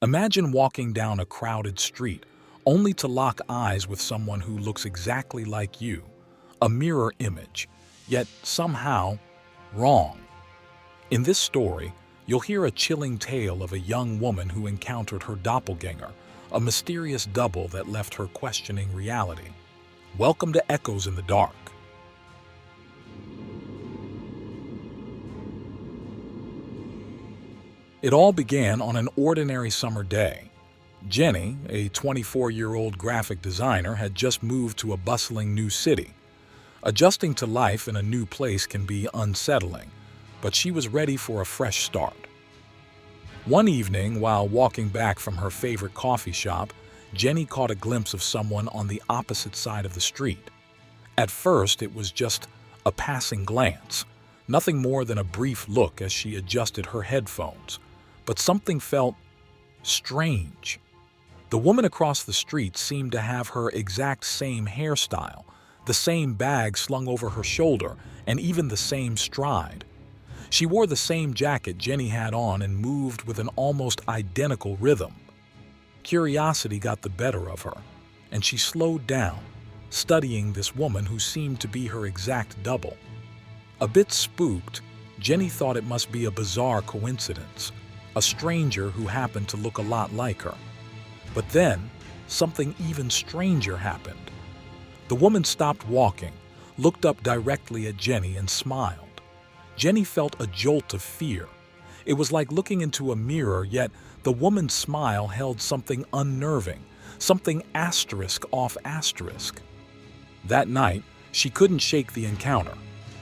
Imagine walking down a crowded street only to lock eyes with someone who looks exactly like you, a mirror image, yet somehow wrong. In this story, you'll hear a chilling tale of a young woman who encountered her doppelgänger, a mysterious double that left her questioning reality. Welcome to Echoes in the Dark. It all began on an ordinary summer day. Jenny, a 24-year-old graphic designer, had just moved to a bustling new city. Adjusting to life in a new place can be unsettling, but she was ready for a fresh start. One evening, while walking back from her favorite coffee shop, Jenny caught a glimpse of someone on the opposite side of the street. At first, it was just a passing glance, nothing more than a brief look as she adjusted her headphones. But something felt strange. The woman across the street seemed to have her exact same hairstyle, the same bag slung over her shoulder, and even the same stride. She wore the same jacket Jenny had on and moved with an almost identical rhythm. Curiosity got the better of her, and she slowed down, studying this woman who seemed to be her exact double. A bit spooked, Jenny thought it must be a bizarre coincidence, a stranger who happened to look a lot like her. But then, something even stranger happened. The woman stopped walking, looked up directly at Jenny, and smiled. Jenny felt a jolt of fear. It was like looking into a mirror, yet the woman's smile held something unnerving, something asterisk off asterisk. That night, she couldn't shake the encounter.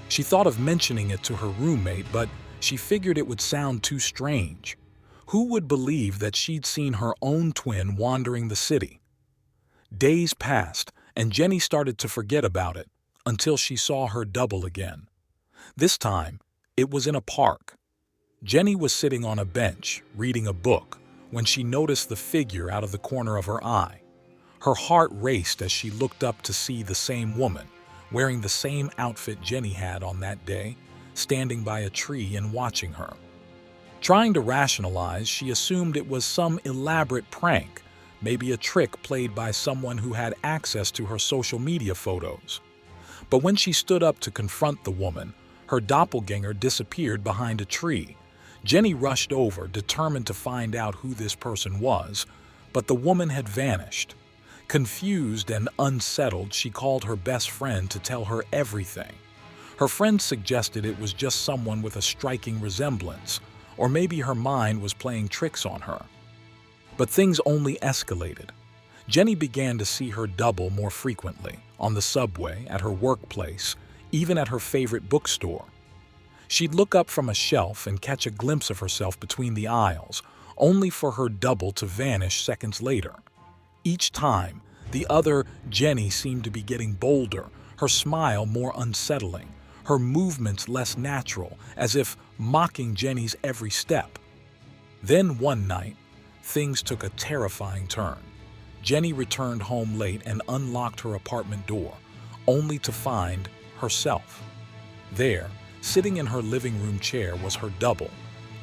She thought of mentioning it to her roommate, but she figured it would sound too strange. Who would believe that she'd seen her own twin wandering the city? Days passed, and Jenny started to forget about it until she saw her double again. This time, it was in a park. Jenny was sitting on a bench, reading a book, when she noticed the figure out of the corner of her eye. Her heart raced as she looked up to see the same woman, wearing the same outfit Jenny had on that day, standing by a tree and watching her. Trying to rationalize, she assumed it was some elaborate prank, maybe a trick played by someone who had access to her social media photos. But when she stood up to confront the woman, her doppelgänger disappeared behind a tree. Jenny rushed over, determined to find out who this person was, but the woman had vanished. Confused and unsettled, she called her best friend to tell her everything. Her friend suggested it was just someone with a striking resemblance, or maybe her mind was playing tricks on her. But things only escalated. Jenny began to see her double more frequently, on the subway, at her workplace, even at her favorite bookstore. She'd look up from a shelf and catch a glimpse of herself between the aisles, only for her double to vanish seconds later. Each time, the other Jenny seemed to be getting bolder, her smile more unsettling, her movements less natural, as if mocking Jenny's every step. Then one night, things took a terrifying turn. Jenny returned home late and unlocked her apartment door, only to find herself. There, sitting in her living room chair, was her double,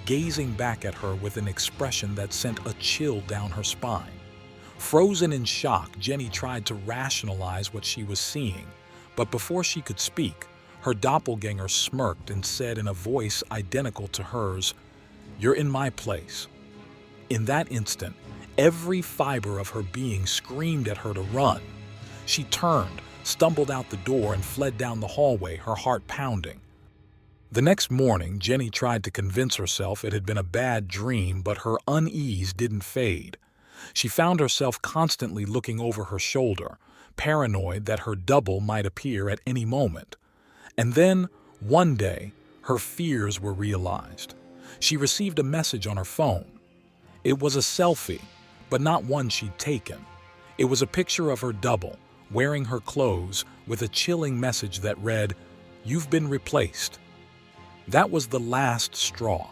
gazing back at her with an expression that sent a chill down her spine. Frozen in shock, Jenny tried to rationalize what she was seeing, but before she could speak, her doppelgänger smirked and said in a voice identical to hers, "You're in my place." In that instant, every fiber of her being screamed at her to run. She turned, stumbled out the door, and fled down the hallway, her heart pounding. The next morning, Jenny tried to convince herself it had been a bad dream, but her unease didn't fade. She found herself constantly looking over her shoulder, paranoid that her double might appear at any moment. And then, one day, her fears were realized. She received a message on her phone. It was a selfie, but not one she'd taken. It was a picture of her double, wearing her clothes, with a chilling message that read, "You've been replaced." That was the last straw.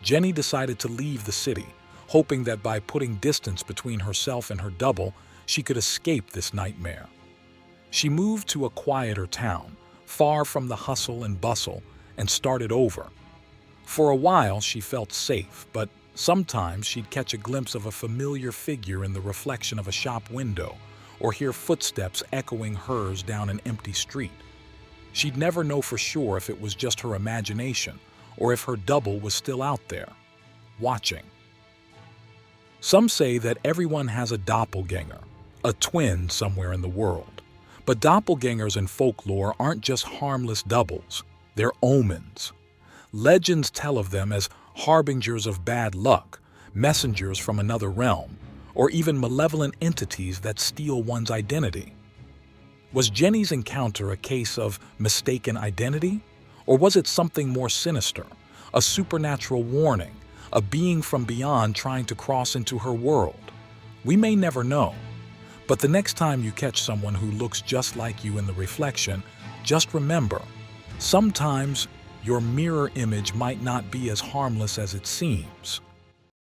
Jenny decided to leave the city, hoping that by putting distance between herself and her double, she could escape this nightmare. She moved to a quieter town, far from the hustle and bustle, and started over. For a while, she felt safe, but Sometimes she'd catch a glimpse of a familiar figure in the reflection of a shop window, or hear footsteps echoing hers down an empty street. She'd never know for sure if it was just her imagination or if her double was still out there, watching. Some say that everyone has a doppelgänger, a twin somewhere in the world. But doppelgängers in folklore aren't just harmless doubles, they're omens. Legends tell of them as harbingers of bad luck, messengers from another realm, or even malevolent entities that steal one's identity. Was Jenny's encounter a case of mistaken identity? Or was it something more sinister, a supernatural warning, a being from beyond trying to cross into her world? We may never know. But the next time you catch someone who looks just like you in the reflection, just remember, sometimes your mirror image might not be as harmless as it seems.